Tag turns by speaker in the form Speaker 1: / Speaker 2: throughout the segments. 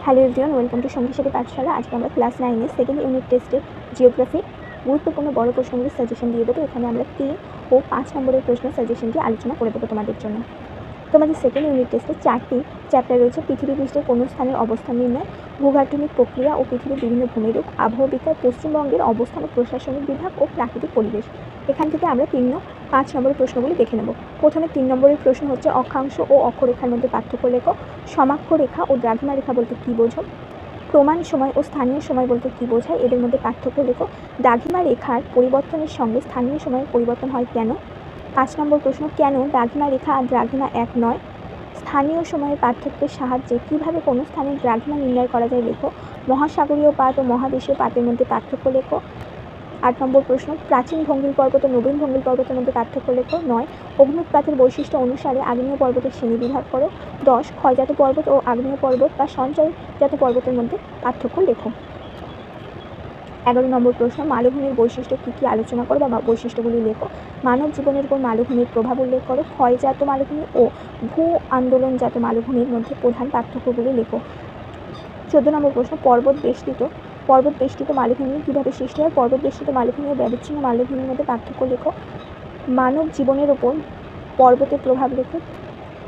Speaker 1: Hello everyone, welcome to সঙ্গীসাথী পাঠশালা। আজকে আমরা class 9-এর second unit টেস্টের জিওগ্রাফি গুরুত্বপূর্ণ বড় প্রশ্নগুলির সাজেশন দিয়ে দেবো। এখানে আমরা 3 ও 5 নম্বরের প্রশ্ন সাজেশনটি আলোচনা করে দেবো তোমাদের জন্য। তোমাদের সেকেন্ড ইউনিট টেস্টে 4টি চ্যাপ্টার রয়েছে। পৃথিবী পৃষ্ঠের কোনো স্থানের অবস্থান নির্ণয়, ভূগাঠনিক প্রক্রিয়া ও পৃথিবীর বিভিন্ন ভূমিরূপ, আবহাওয়া বিজ্ঞান, পশ্চিমবঙ্গের অবস্থান ও প্রশাসনিক বিভাগ ও প্রাকৃতিক পরিবেশ। এখান থেকে আমরা 3 ও 5 নম্বরের প্রশ্নগুলি দেখে নেব। প্রথমে 3 নম্বরের প্রশ্ন হচ্ছে অক্ষাংশ ও অক্ষরেখার মধ্যে পার্থক্য লেখো। সমাক্ষ রেখা ও দ্রাঘিমা রেখা বলতে কী বোঝো? প্রমাণ সময় ও স্থানীয় সময় বলতে কী বোঝায়? এদের মধ্যে পার্থক্য লেখো। দ্রাঘিমা রেখার পরিবর্তনের সঙ্গে স্থানীয় সময়ের পরিবর্তন হয় কেন? 5 নম্বর প্রশ্ন, কেন দ্রাঘিমা রেখা আর দ্রাঘিমা এক নয়? স্থানীয় সময়ের পার্থক্যের সাহায্যে কীভাবে কোনো স্থানের দ্রাঘিমা নির্ণয় করা যায় লেখো। মহাসাগরীয় পাত ও মহাদেশীয় পাতের মধ্যে পার্থক্য লেখো। 8 নম্বর প্রশ্ন, প্রাচীন ভঙ্গিল পর্বত ও নবীন ভঙ্গিল পর্বতের মধ্যে পার্থক্য লেখো। 9 অগ্ন্যুৎপাতের বৈশিষ্ট্য অনুসারে আগ্নেয় পর্বতের শ্রেণীবিভাগ করো। 10 ক্ষয়জাত পর্বত ও আগ্নেয় পর্বত বা সঞ্চয়জাত পর্বতের মধ্যে পার্থক্য লেখো। 11 নম্বর প্রশ্ন, মালভূমির বৈশিষ্ট্য কী কী আলোচনা করো বা বৈশিষ্ট্যগুলি লেখো। মানব জীবনের উপর মালভূমির প্রভাব উল্লেখ করো। ক্ষয়জাত মালভূমি ও ভূ আন্দোলনজাত মালভূমির মধ্যে প্রধান পার্থক্যগুলি লেখো। 14 নম্বর প্রশ্ন, পর্বত বেষ্টিত মালভূমি কীভাবে সৃষ্টি হয়? পর্বত বেষ্টিত মালভূমি ও ব্যবচ্ছিন্ন মালভূমির মধ্যে পার্থক্য লেখো। মানব জীবনের ওপর পর্বতের প্রভাব লেখো।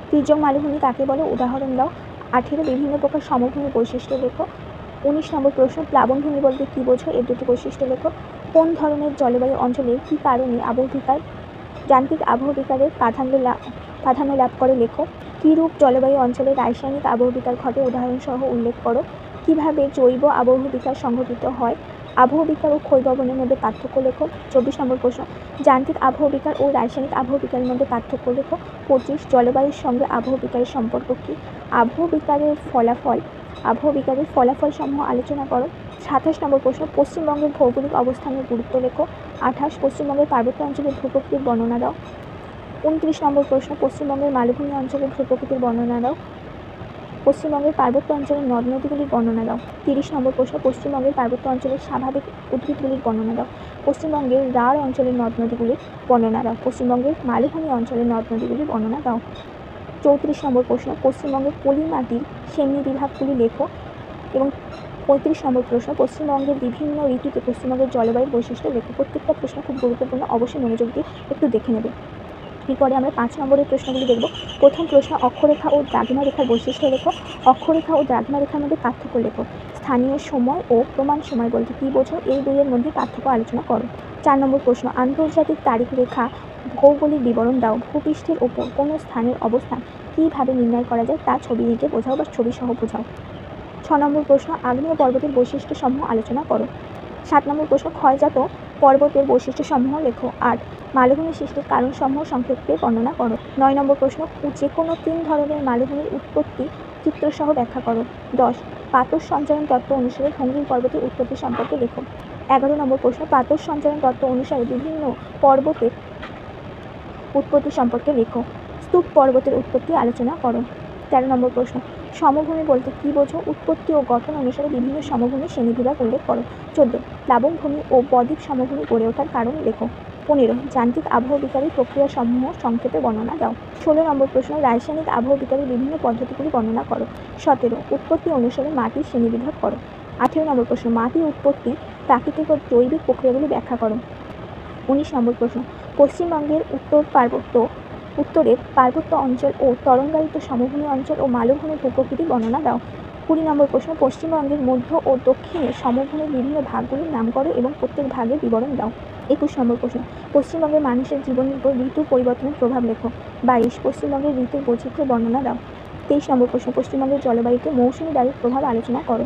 Speaker 1: তির্যক মালভূমি কাকে বলে? উদাহরণ দাও। 18 বিভিন্ন প্রকার সমভূমির বৈশিষ্ট্য লেখো। 19 নম্বর প্রশ্ন, প্লাবনভূমি বলতে কী বোঝো? এর দুটি বৈশিষ্ট্য লেখো। কোন ধরনের জলবায়ু অঞ্চলে কী কারণে আবহবিকার যান্ত্রিক আবহবিকারের প্রাধান্য লাভ করে লেখো। কী রূপ জলবায়ু অঞ্চলে রাসায়নিক আবহবিকার ঘটে? উদাহরণসহ উল্লেখ করো। কীভাবে জৈব আবহবিকার সংঘটিত হয়? আবহবিকার ও ক্ষয়ভবনের মধ্যে পার্থক্য লেখো। 24 নম্বর প্রশ্ন, যান্ত্রিক আবহবিকার ও রাসায়নিক আবহবিকারের মধ্যে পার্থক্য লেখো। 25 জলবায়ুর সঙ্গে আবহবিকারের সম্পর্ক কী? আবহবিকারের ফলাফল সমূহ আলোচনা করো। 27 নম্বর প্রশ্ন, পশ্চিমবঙ্গের ভৌগোলিক অবস্থানের গুরুত্ব লেখো। 28 পশ্চিমবঙ্গের পার্বত্য অঞ্চলের ভূপ্রকৃতির বর্ণনা দাও। 29 নম্বর প্রশ্ন, পশ্চিমবঙ্গের মালভূমি অঞ্চলের ভূপ্রকৃতির বর্ণনা দাও। পশ্চিমবঙ্গের পার্বত্য অঞ্চলের নদ নদীগুলির বর্ণনা দাও। 30 নম্বর প্রশ্ন, পশ্চিমবঙ্গের পার্বত্য অঞ্চলের স্বাভাবিক উদ্ভিদগুলির বর্ণনা দাও। পশ্চিমবঙ্গের রাঢ় অঞ্চলের নদ নদীগুলির বর্ণনা দাও। পশ্চিমবঙ্গের মালভূমি অঞ্চলের নদ নদীগুলির বর্ণনা দাও। 34 নম্বর প্রশ্ন, পশ্চিমবঙ্গের পলি মাটির শ্রেণীবিভাগগুলি লেখো। এবং 35 নম্বর প্রশ্ন, পশ্চিমবঙ্গের বিভিন্ন ঋতুতে পশ্চিমবঙ্গের জলবায়ুর বৈশিষ্ট্য লেখো। প্রত্যেকটা প্রশ্ন খুব গুরুত্বপূর্ণ, অবশ্যই মনোযোগ দিয়ে একটু দেখে নেবে। এরপরে আমরা 5 নম্বরের প্রশ্নগুলি দেখব। প্রথম প্রশ্ন, অক্ষরেখা ও দ্রাঘিমা রেখার বৈশিষ্ট্য লেখো। অক্ষরেখা ও দ্রাঘিমা রেখার মধ্যে পার্থক্য লেখো। স্থানীয় সময় ও প্রমাণ সময় বলতে কী বোঝো? এই দুইয়ের মধ্যে পার্থক্য আলোচনা করো। 4 নম্বর প্রশ্ন, আন্তর্জাতিক তারিখ রেখা ভৌগোলিক বিবরণ দাও। ভূপৃষ্ঠের ওপর কোনো স্থানের অবস্থান কীভাবে নির্ণয় করা যায় তা ছবি এঁকে বোঝাও বা ছবি সহ বোঝাও। 6 নম্বর প্রশ্ন, আগ্নেয় পর্বতের বৈশিষ্ট্যসমূহ আলোচনা করো। 7 নম্বর প্রশ্ন, ক্ষয়জাত পর্বতের বৈশিষ্ট্যসমূহ লেখো। 8 মালভূমি সৃষ্টির কারণসমূহ সংক্ষেপে বর্ণনা করো। 9 নম্বর প্রশ্ন, যে কোনো 3 ধরনের মালভূমির উৎপত্তি চিত্রসহ ব্যাখ্যা করো। 10 পাতস সঞ্চরণ তত্ত্ব অনুসারে ভঙ্গিল পর্বতের উৎপত্তি সম্পর্কে লেখো। 11 নম্বর প্রশ্ন, পাতস সঞ্চরণ তত্ত্ব অনুসারে বিভিন্ন পর্বতের উৎপত্তি সম্পর্কে লেখো। স্তূপ পর্বতের উৎপত্তি আলোচনা করো। 13 নম্বর প্রশ্ন, সমভূমি বলতে কী বোঝো? উৎপত্তি ও গঠন অনুসারে বিভিন্ন সমভূমির শ্রেণীবিভাগ উল্লেখ করো। 14 প্লাবনভূমি ও বদ্বীপ সমভূমি গড়ে ওঠার কারণ লেখো। 15 যান্ত্রিক আবহবিকারী প্রক্রিয়াসমূহ সংক্ষেপে বর্ণনা দাও। 16 নম্বর প্রশ্ন, রাসায়নিক আবহবিকারীর বিভিন্ন পদ্ধতিগুলি বর্ণনা করো। 17 উৎপত্তি অনুসারে মাটির শ্রেণীবিভাগ করো। 18 নম্বর প্রশ্ন, মাটির উৎপত্তি, প্রাকৃতিক ও জৈবিক প্রক্রিয়াগুলি ব্যাখ্যা করো। 19 নম্বর প্রশ্ন, পশ্চিমবঙ্গের উত্তরের পার্বত্য অঞ্চল ও তরঙ্গায়িত সমভূমি অঞ্চল ও মালভূমির ভূপ্রকৃতির বর্ণনা দাও। 20 নম্বর প্রশ্ন, পশ্চিমবঙ্গের মধ্য ও দক্ষিণের সমভূমির বিভিন্ন ভাগগুলির নাম করো এবং প্রত্যেক ভাগের বিবরণ দাও। 21 নম্বর প্রশ্ন, পশ্চিমবঙ্গের মানুষের জীবনের উপর ঋতু পরিবর্তনের প্রভাব লেখো। 22 পশ্চিমবঙ্গের ঋতুর বৈচিত্র্যের বর্ণনা দাও। 23 নম্বর প্রশ্ন, পশ্চিমবঙ্গের জলবায়ুতে মৌসুমী বায়ুর প্রভাব আলোচনা করো।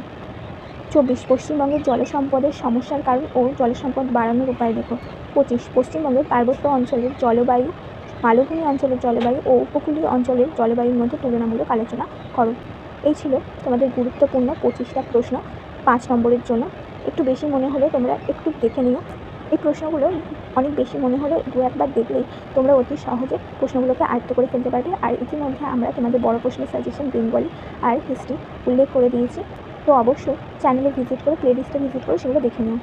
Speaker 1: 24 পশ্চিমবঙ্গের জলসম্পদের সমস্যার কারণ ও জলসম্পদ বাড়ানোর উপায় লেখো। 25 পশ্চিমবঙ্গের পার্বত্য অঞ্চলের জলবায়ু, মালভূমি অঞ্চলের জলবায়ু ও উপকূলীয় অঞ্চলের জলবায়ুর মধ্যে তুলনামূলক আলোচনা করো। এই ছিল তোমাদের গুরুত্বপূর্ণ 25টা প্রশ্ন 5 নম্বরের জন্য। একটু বেশি মনে হলে তোমরা একটু দেখে নিও। এই প্রশ্নগুলো অনেক বেশি মনে হলে 2-1 বার দেখলেই তোমরা অতি সহজে প্রশ্নগুলোকে আয়ত্ত করে ফেলতে পারবে। আর ইতিমধ্যে আমরা তোমাদের বড় প্রশ্নের সাজেশন, বেঙ্গলি আর হিস্ট্রি উল্লেখ করে দিয়েছি। তো অবশ্যই চ্যানেলে ভিজিট করে, প্লেলিস্টে ভিজিট করে সেগুলো দেখে নিও।